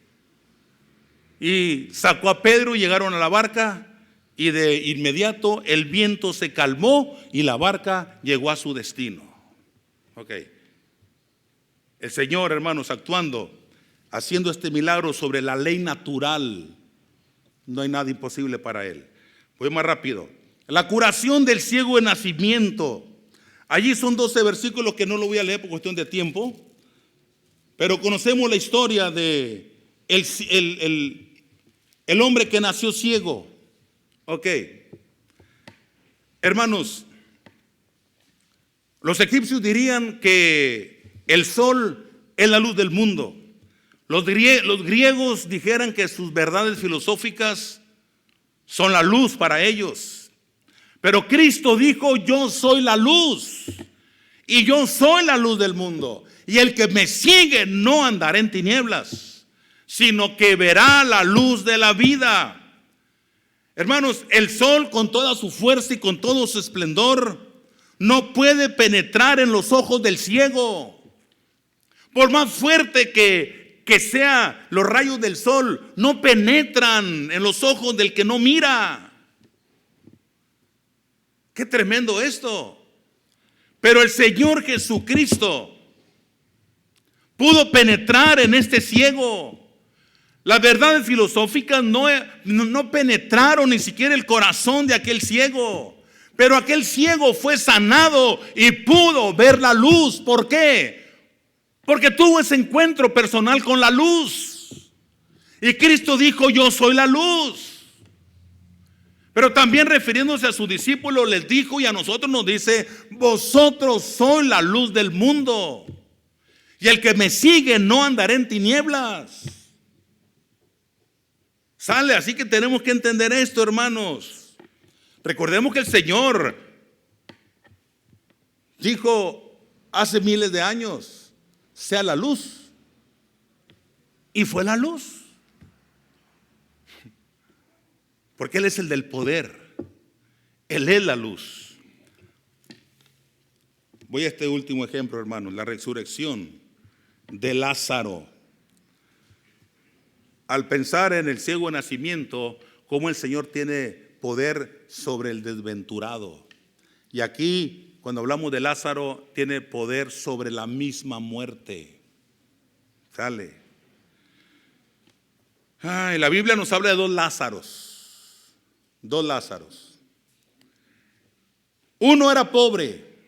Y sacó a Pedro y llegaron a la barca, y de inmediato el viento se calmó y la barca llegó a su destino. Ok. El Señor, hermanos, actuando, haciendo este milagro sobre la ley natural. No hay nada imposible para Él. Voy más rápido. La curación del ciego de nacimiento. Allí son 12 versículos que no lo voy a leer por cuestión de tiempo, pero conocemos la historia de el hombre que nació ciego. Ok. Hermanos, los egipcios dirían que el sol es la luz del mundo. Los griegos dijeran que sus verdades filosóficas son la luz para ellos. Pero Cristo dijo: yo soy la luz, y yo soy la luz del mundo, y el que me sigue no andará en tinieblas, sino que verá la luz de la vida. Hermanos, el sol con toda su fuerza y con todo su esplendor no puede penetrar en los ojos del ciego. Por más fuerte que sean los rayos del sol, no penetran en los ojos del que no mira. Qué tremendo esto. Pero el Señor Jesucristo pudo penetrar en este ciego. Las verdades filosóficas no penetraron ni siquiera el corazón de aquel ciego. Pero aquel ciego fue sanado y pudo ver la luz. ¿Por qué? Porque tuvo ese encuentro personal con la luz. Y Cristo dijo: yo soy la luz. Pero también refiriéndose a sus discípulos les dijo, y a nosotros nos dice: vosotros sois la luz del mundo. Y el que me sigue no andará en tinieblas. Sale, así que tenemos que entender esto, hermanos. Recordemos que el Señor dijo hace miles de años: sea la luz. Y fue la luz. Porque Él es el del poder. Él es la luz. Voy a este último ejemplo, hermanos. La resurrección de Lázaro. Al pensar en el ciego de nacimiento, cómo el Señor tiene poder sobre el desventurado. Y aquí, cuando hablamos de Lázaro, tiene poder sobre la misma muerte. Sale. La Biblia nos habla de dos Lázaros. Dos Lázaros. Uno era pobre,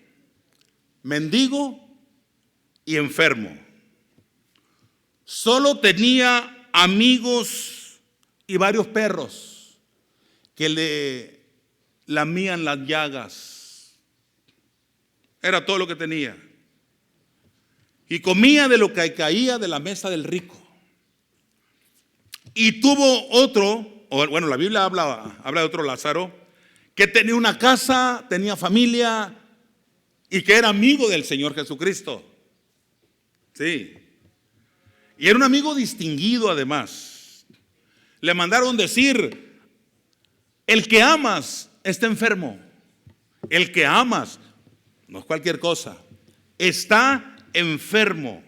mendigo y enfermo. Solo tenía amigos y varios perros que le lamían las llagas. Era todo lo que tenía. Y comía de lo que caía de la mesa del rico. Y tuvo otro, bueno, la Biblia habla de otro Lázaro, que tenía una casa, tenía familia y que era amigo del Señor Jesucristo. Sí. Y era un amigo distinguido además. Le mandaron decir: el que amas está enfermo. El que amas, no es cualquier cosa, está enfermo.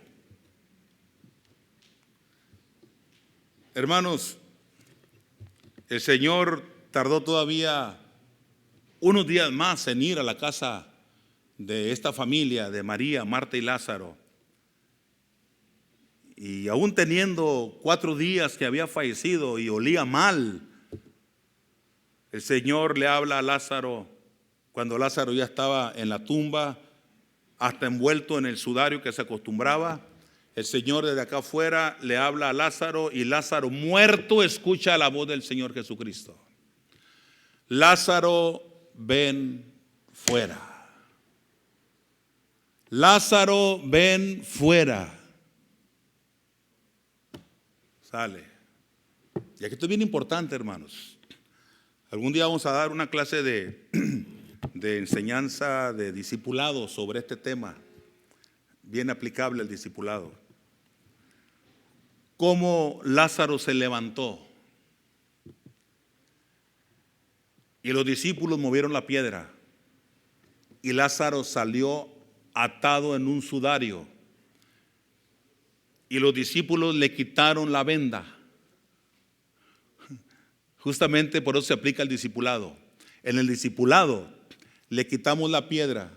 Hermanos, el Señor tardó todavía unos días más en ir a la casa de esta familia de María, Marta y Lázaro. Y aún teniendo 4 días que había fallecido y olía mal, el Señor le habla a Lázaro cuando Lázaro ya estaba en la tumba, hasta envuelto en el sudario que se acostumbraba. El Señor desde acá afuera le habla a Lázaro y Lázaro, muerto, escucha la voz del Señor Jesucristo: Lázaro, ven fuera. Lázaro, ven fuera. Sale. Y aquí esto es bien importante, hermanos. Algún día vamos a dar una clase de enseñanza de discipulado sobre este tema, bien aplicable al discipulado. Cómo Lázaro se levantó y los discípulos movieron la piedra y Lázaro salió atado en un sudario y los discípulos le quitaron la venda. Justamente por eso se aplica el discipulado. En el discipulado le quitamos la piedra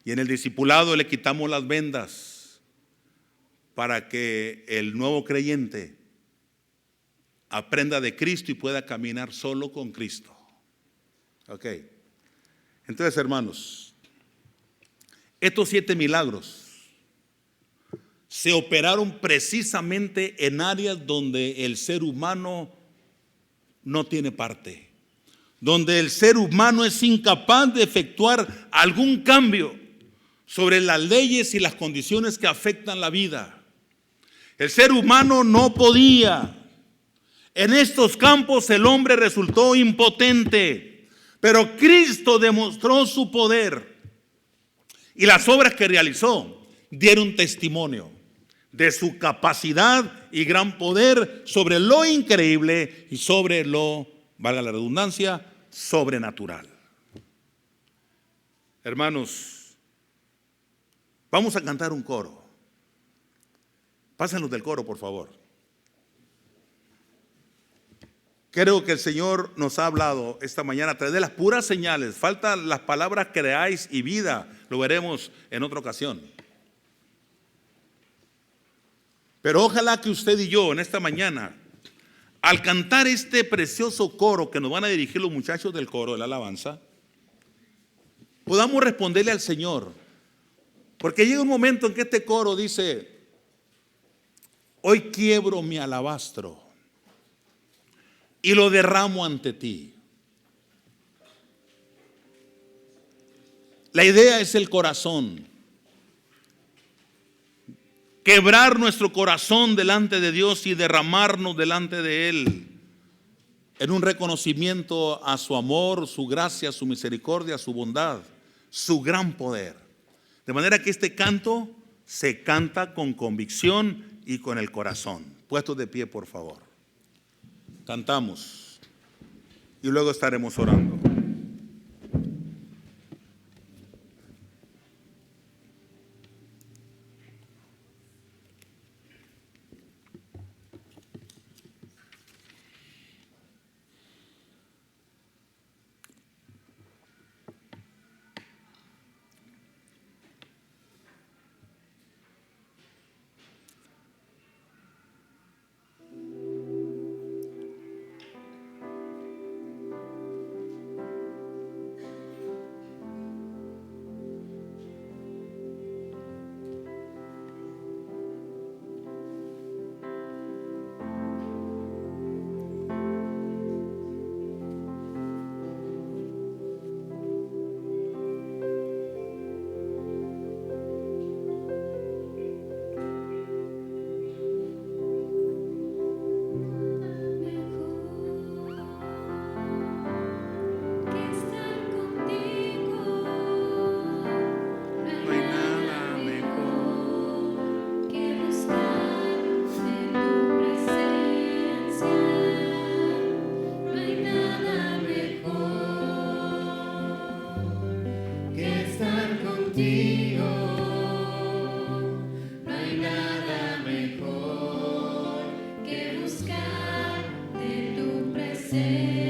y en el discipulado le quitamos las vendas, para que el nuevo creyente aprenda de Cristo y pueda caminar solo con Cristo. Ok. Entonces, hermanos, estos 7 milagros se operaron precisamente en áreas donde el ser humano no tiene parte, donde el ser humano es incapaz de efectuar algún cambio sobre las leyes y las condiciones que afectan la vida. El ser humano no podía. En estos campos el hombre resultó impotente, pero Cristo demostró su poder y las obras que realizó dieron testimonio de su capacidad y gran poder sobre lo increíble y sobre lo, valga la redundancia, sobrenatural. Hermanos, vamos a cantar un coro. Pásenlos del coro, por favor. Creo que el Señor nos ha hablado esta mañana a través de las puras señales. Faltan las palabras creáis y vida. Lo veremos en otra ocasión. Pero ojalá que usted y yo en esta mañana, al cantar este precioso coro que nos van a dirigir los muchachos del coro de la alabanza, podamos responderle al Señor: Porque llega un momento en que este coro dice: hoy quiebro mi alabastro y lo derramo ante ti. La idea es el corazón. Quebrar nuestro corazón delante de Dios y derramarnos delante de Él en un reconocimiento a su amor, su gracia, su misericordia, su bondad, su gran poder. De manera que este canto se canta con convicción y con el corazón. Puestos de pie, por favor. Cantamos y luego estaremos orando.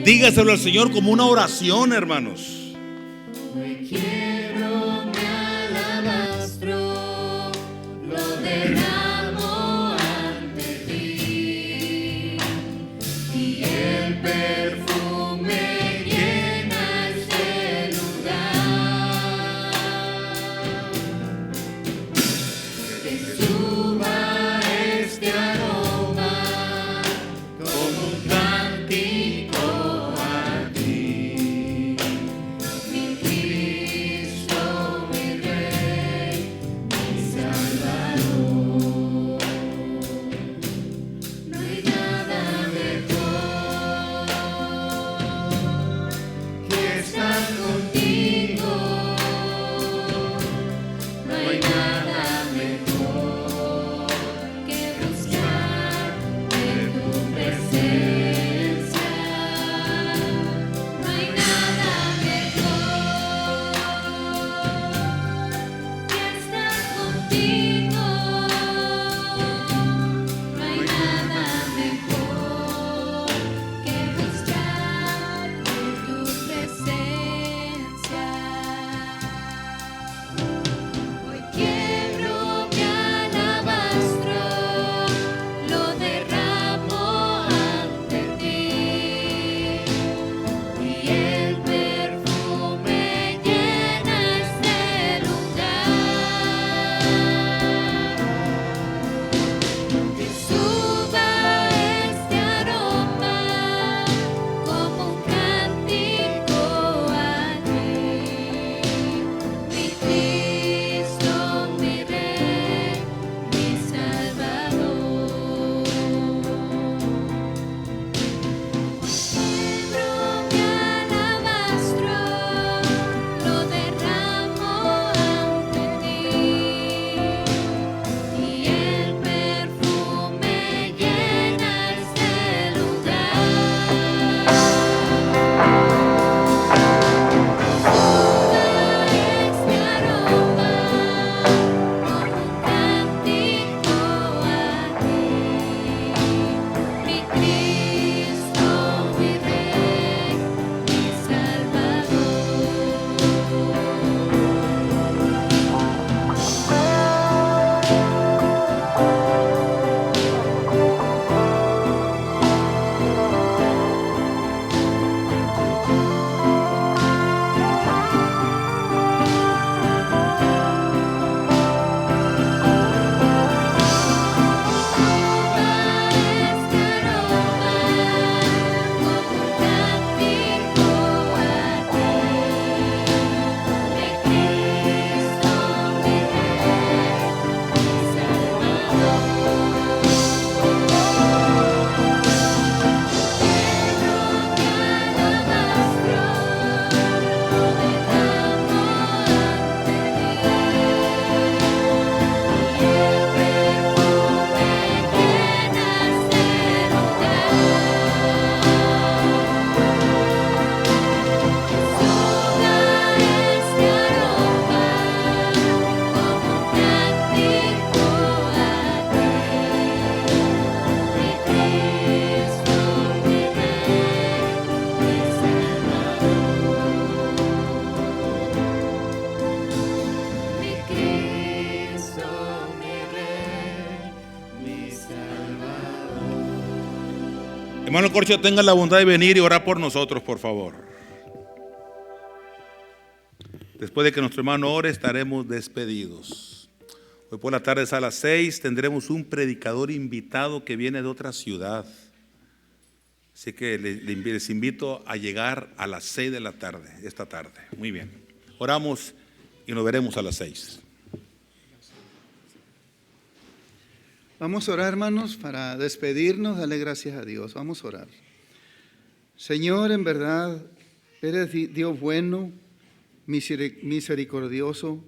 Dígaselo al Señor como una oración, hermanos. Hermano Corcho, tenga la bondad de venir y orar por nosotros, por favor. Después de que nuestro hermano ore, estaremos despedidos. Hoy por la tarde a las 6 tendremos un predicador invitado que viene de otra ciudad. Así que les invito a llegar a las 6 de la tarde, esta tarde. Muy bien. Oramos y nos veremos a las 6. Vamos a orar, hermanos, para despedirnos, darle gracias a Dios. Vamos a orar. Señor, en verdad, eres Dios bueno, misericordioso,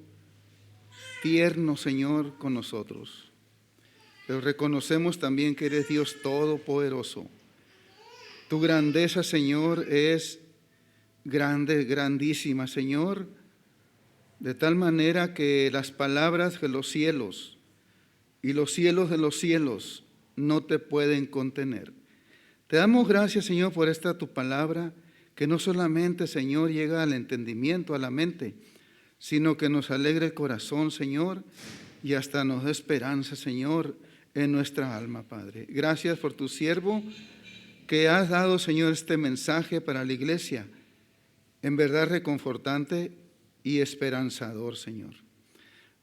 tierno, Señor, con nosotros. Pero reconocemos también que eres Dios todopoderoso. Tu grandeza, Señor, es grande, grandísima, Señor, de tal manera que las palabras de los cielos y los cielos de los cielos no te pueden contener. Te damos gracias, Señor, por esta tu palabra, que no solamente, Señor, llega al entendimiento, a la mente, sino que nos alegra el corazón, Señor, y hasta nos da esperanza, Señor, en nuestra alma, Padre. Gracias por tu siervo que has dado, Señor, este mensaje para la iglesia, en verdad reconfortante y esperanzador, Señor.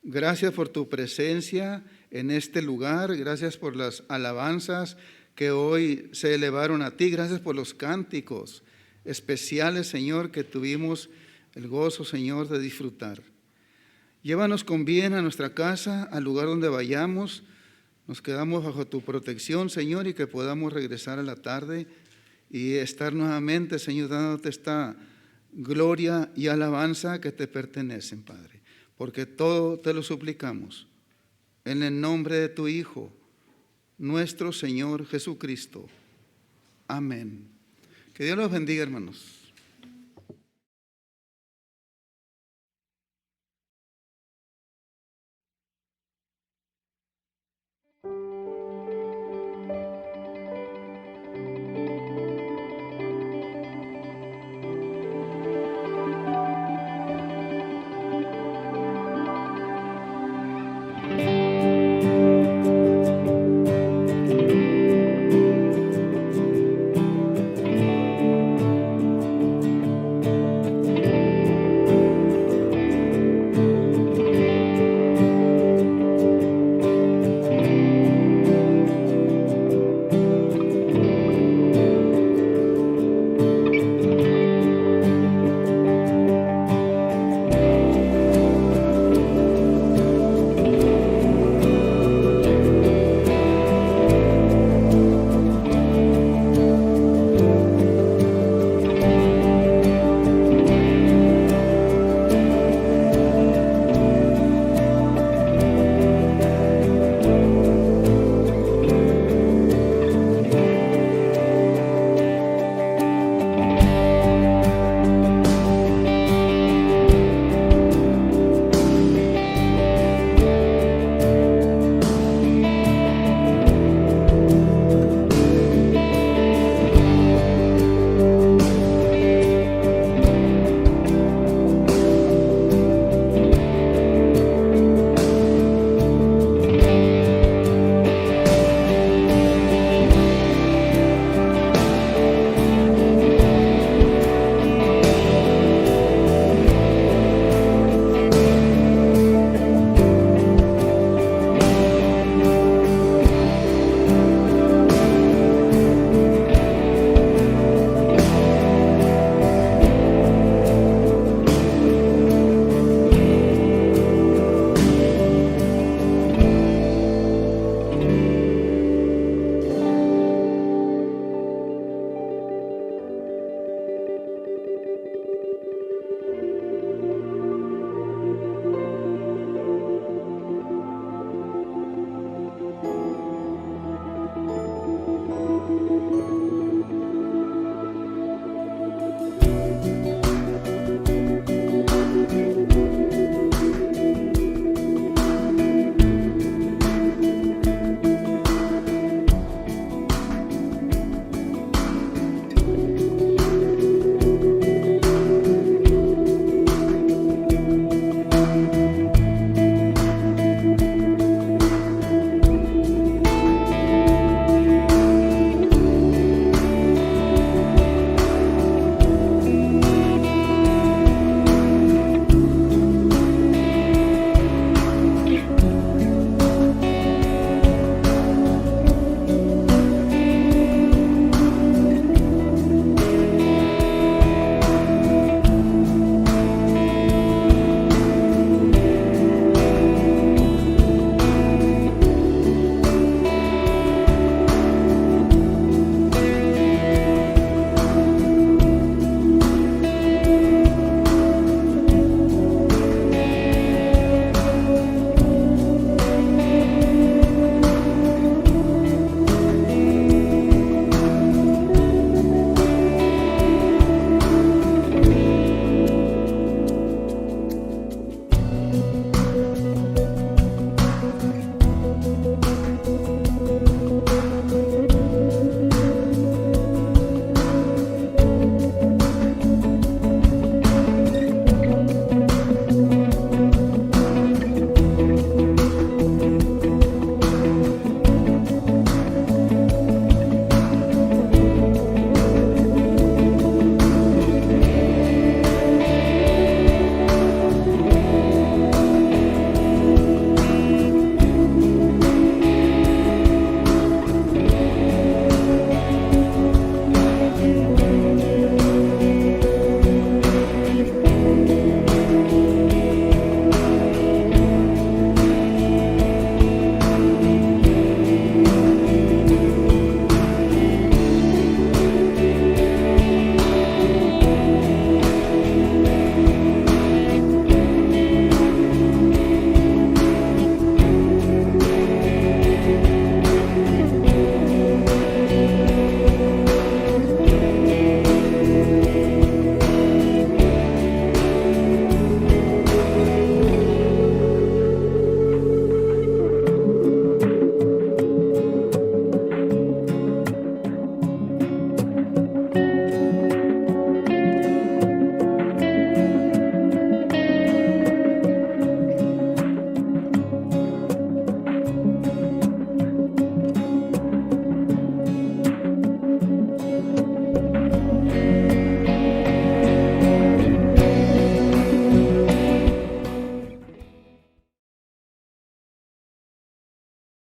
Gracias por tu presencia en este lugar, gracias por las alabanzas que hoy se elevaron a ti, gracias por los cánticos especiales, Señor, que tuvimos el gozo, Señor, de disfrutar. Llévanos con bien a nuestra casa, al lugar donde vayamos, nos quedamos bajo tu protección, Señor, y que podamos regresar a la tarde y estar nuevamente, Señor, dándote esta gloria y alabanza que te pertenecen, Padre, porque todo te lo suplicamos en el nombre de tu Hijo, nuestro Señor Jesucristo. Amén. Que Dios los bendiga, hermanos.